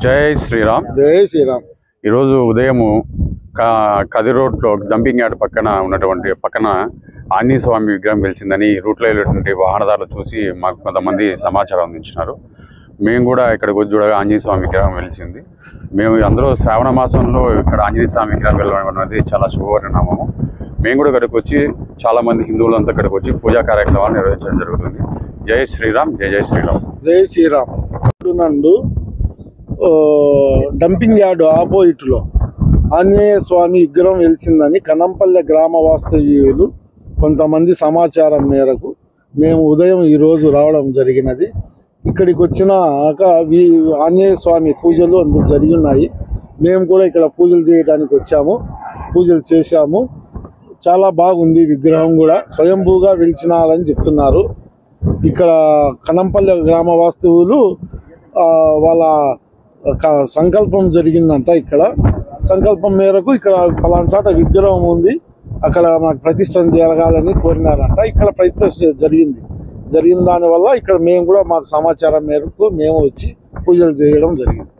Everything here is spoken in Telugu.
జై శ్రీరామ్. జై శ్రీరామ్. ఈరోజు ఉదయము కది రోడ్లో డంపింగ్ యార్డ్ పక్కన ఆంజనేయ స్వామి విగ్రహం వెలిసిందని రూట్లో వెళ్ళేటువంటి వాహనదారులు చూసి మాకు కొంతమంది సమాచారం అందించినారు. మేము కూడా ఇక్కడికి వచ్చి చూడగా ఆంజనేయ స్వామి విగ్రహం వెలిసింది. మేము అందరూ శ్రావణ మాసంలో ఇక్కడ ఆంజనేయ స్వామి విగ్రహం వెళ్ళడం అనేది చాలా శుభపరిణామము. మేము కూడా ఇక్కడికి వచ్చి చాలామంది హిందువులంతా ఇక్కడికి వచ్చి పూజా కార్యక్రమాలు నిర్వహించడం జరుగుతుంది. జై శ్రీరామ్. జై జై శ్రీరామ్. జై శ్రీరామ్. నందు డంపింగ్ యార్డ్ ఆపోజిట్లో ఆంజనేయ స్వామి విగ్రహం వెలిసిందని కనంపల్లె గ్రామ వాస్తవ్యులు కొంతమంది సమాచారం మేరకు మేము ఉదయం ఈరోజు రావడం జరిగినది. ఇక్కడికి వచ్చినాక ఆంజనేయ స్వామి పూజలు అందుకు జరిగి ఉన్నాయి. మేము కూడా ఇక్కడ పూజలు చేయడానికి వచ్చాము, పూజలు చేశాము. చాలా బాగుంది. విగ్రహం కూడా స్వయంభూగా వెలిచినారని చెప్తున్నారు. ఇక్కడ కనంపల్లె గ్రామ వాస్తవులు వాళ్ళ సంకల్పం జరిగిందంట. ఇక్కడ సంకల్పం మేరకు ఇక్కడ పలానా చోట విగ్రహం ఉంది, అక్కడ మాకు ప్రతిష్ఠ జరగాలని కోరినారంట. ఇక్కడ ప్రతిష్ఠ జరిగిన దానివల్ల ఇక్కడ మేము కూడా మాకు సమాచారం మేరకు మేము వచ్చి పూజలు చేయడం జరిగింది.